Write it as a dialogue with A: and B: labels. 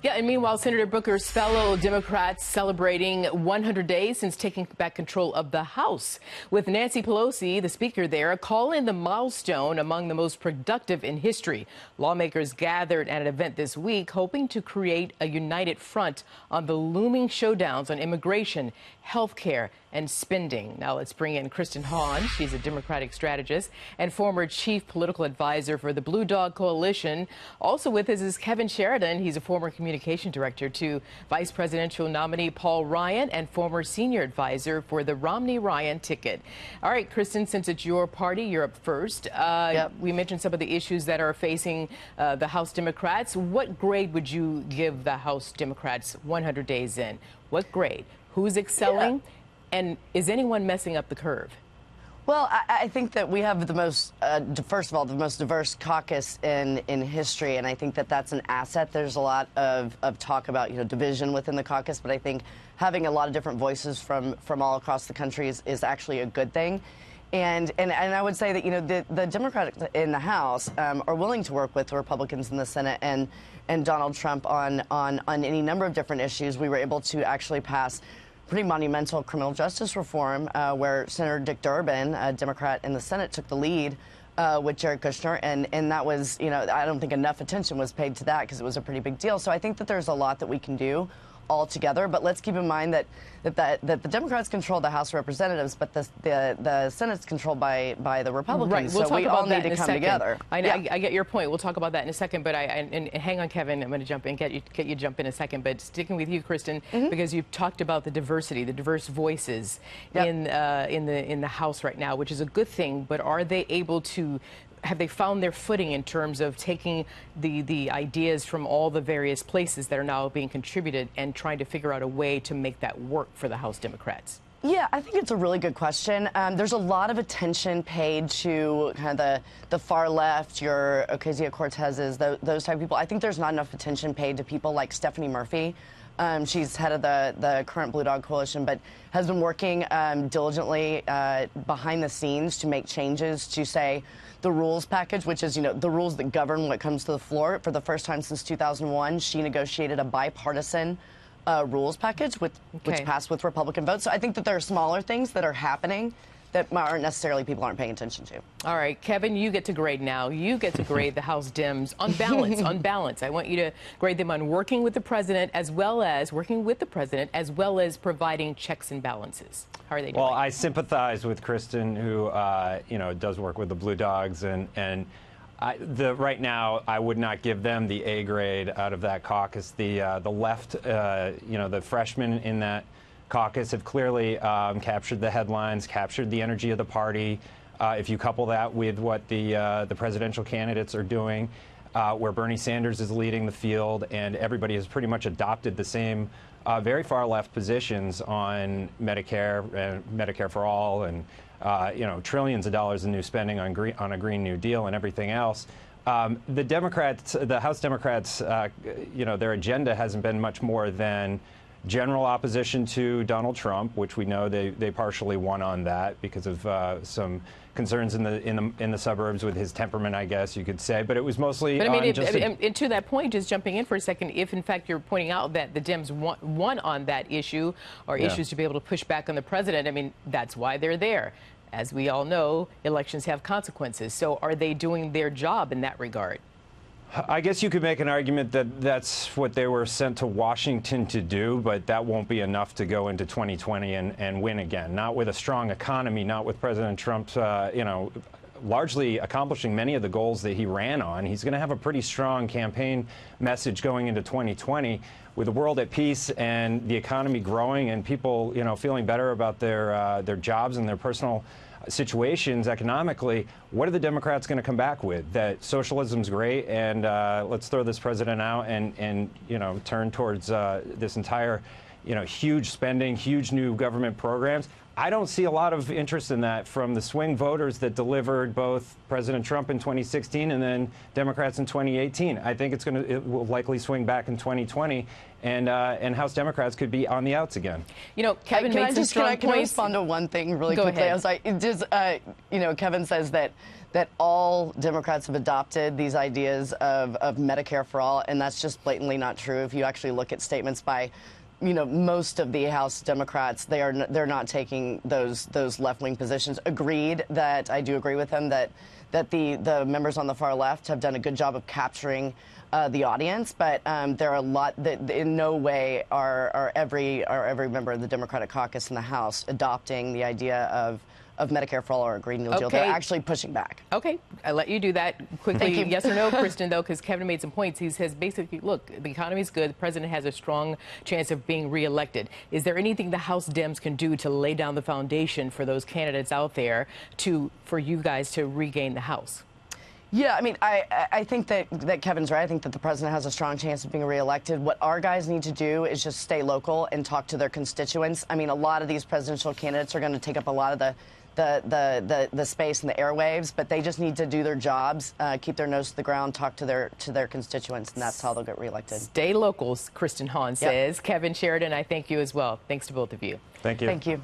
A: Yeah, and meanwhile, Senator Booker's fellow Democrats celebrating 100 days since taking back control of the House, with Nancy Pelosi, the speaker there, calling the milestone among the most productive in history. Lawmakers gathered at an event this week hoping to create a united front on the looming showdowns on immigration, health care, and spending. Now let's bring in Kristen Hawn. She's a Democratic strategist and former chief political advisor for the Blue Dog Coalition. Also with us is Kevin Sheridan. He's a former communication director to vice presidential nominee Paul Ryan and former senior advisor for the Romney-Ryan ticket. All right, Kristen, since it's your party, you're up first.
B: Yep.
A: We mentioned some of the issues that are facing the House Democrats. What grade would you give the House Democrats 100 days in? What grade? Who's excelling?
B: Yeah.
A: And is anyone messing up the curve?
B: Well, I think that we have the most, first of all, the most diverse caucus in history, and I think that that's an asset. There's a lot of talk about, division within the caucus, but I think having a lot of different voices from all across the country is actually a good thing. And I would say that, the Democrats in the House are willing to work with the Republicans in the Senate and Donald Trump on any number of different issues. We were able to actually pass pretty monumental criminal justice reform, where Senator Dick Durbin, a Democrat in the Senate, took the lead with Jared Kushner, and that was, I don't think enough attention was paid to that because it was a pretty big deal. So I think that there's a lot that we can do all together, but let's keep in mind that the Democrats control the House of Representatives, but the Senate's controlled by the Republicans.
A: Right. We'll
B: so
A: talk
B: we
A: about
B: all
A: that
B: need to
A: in a
B: come
A: second.
B: together.
A: I get your point. We'll talk about that in a second, but and hang on, Kevin. I'm going to jump in, get you jump in a second, but sticking with you, Kristen, because you've talked about the diversity, the diverse voices in the House right now, which is a good thing. But are they able to? Have they found their footing in terms of taking the ideas from all the various places that are now being contributed and trying to figure out a way to make that work for the House Democrats?
B: Yeah, I think it's a really good question. There's a lot of attention paid to kind of the far left, your Ocasio-cortezes, those type of people. I think there's not enough attention paid to people like Stephanie Murphy. She's head of the current Blue Dog Coalition, but has been working diligently behind the scenes to make changes to, say, the rules package, which is, the rules that govern what comes to the floor. For the first time since 2001, she negotiated a bipartisan rules package, which passed with Republican votes. So I think that there are smaller things that are happening that aren't necessarily people aren't paying attention to.
A: All right, Kevin, you get to grade now. You get to grade the House Dems on balance. On balance, I want you to grade them on working with the president as well as providing checks and balances. How are they doing?
C: Well, I sympathize with Kristen, who does work with the Blue Dogs, and right now I would not give them the A grade out of that caucus. The left, the freshmen in that caucus have clearly captured the headlines, captured the energy of the party. If you couple that with what the presidential candidates are doing, where Bernie Sanders is leading the field, and everybody has pretty much adopted the same very far left positions on Medicare and Medicare for all, and trillions of dollars in new spending on a Green New Deal and everything else. The Democrats, the House Democrats, their agenda hasn't been much more than general opposition to Donald Trump, which we know they partially won on that because of some concerns in the suburbs with his temperament, I guess you could say. But it was mostly. But I mean,
A: and to that point, just jumping in for a second, if in fact you're pointing out that the Dems won on that issue or issues to be able to push back on the president, I mean, that's why they're there. As we all know, elections have consequences. So are they doing their job in that regard?
C: I guess you could make an argument that that's what they were sent to Washington to do, but that won't be enough to go into 2020 and win again. Not with a strong economy, not with President Trump, largely accomplishing many of the goals that he ran on. He's going to have a pretty strong campaign message going into 2020 with the world at peace and the economy growing and people, feeling better about their jobs and their personal situations economically. What are the Democrats going to come back with? That socialism's great, and let's throw this president out and turn towards this entire, huge spending, huge new government programs. I don't see a lot of interest in that from the swing voters that delivered both President Trump in 2016 and then Democrats in 2018. I think it will likely swing back in 2020, and House Democrats could be on the outs again.
A: You know, Kevin made some strong points.
B: Can I respond to one thing really
A: Go
B: quickly?
A: ahead.
B: I was like, Kevin says that all Democrats have adopted these ideas of Medicare for all, and that's just blatantly not true. If you actually look at statements by most of the House Democrats, they're not taking those left-wing positions. Agreed that I do agree with them that the members on the far left have done a good job of capturing the audience, but there are a lot that in no way are every member of the Democratic caucus in the House adopting the idea of Medicare for all or a Green New Deal.
A: Okay.
B: They're actually pushing back.
A: Okay, I'll let you do that quickly.
B: Thank you.
A: Yes or no, Kristen, though, because Kevin made some points. He says basically, look, the economy's good. The president has a strong chance of being reelected. Is there anything the House Dems can do to lay down the foundation for those candidates out there for you guys to regain the House?
B: Yeah, I mean, I think that Kevin's right. I think that the president has a strong chance of being reelected. What our guys need to do is just stay local and talk to their constituents. I mean, a lot of these presidential candidates are going to take up a lot of the space in the airwaves, but they just need to do their jobs, keep their nose to the ground, talk to their constituents, and that's how they'll get reelected.
A: Stay locals, Kristen Hawn says. Yep. Kevin, Sheridan, I thank you as well. Thanks to both of you.
C: Thank you.
B: Thank you.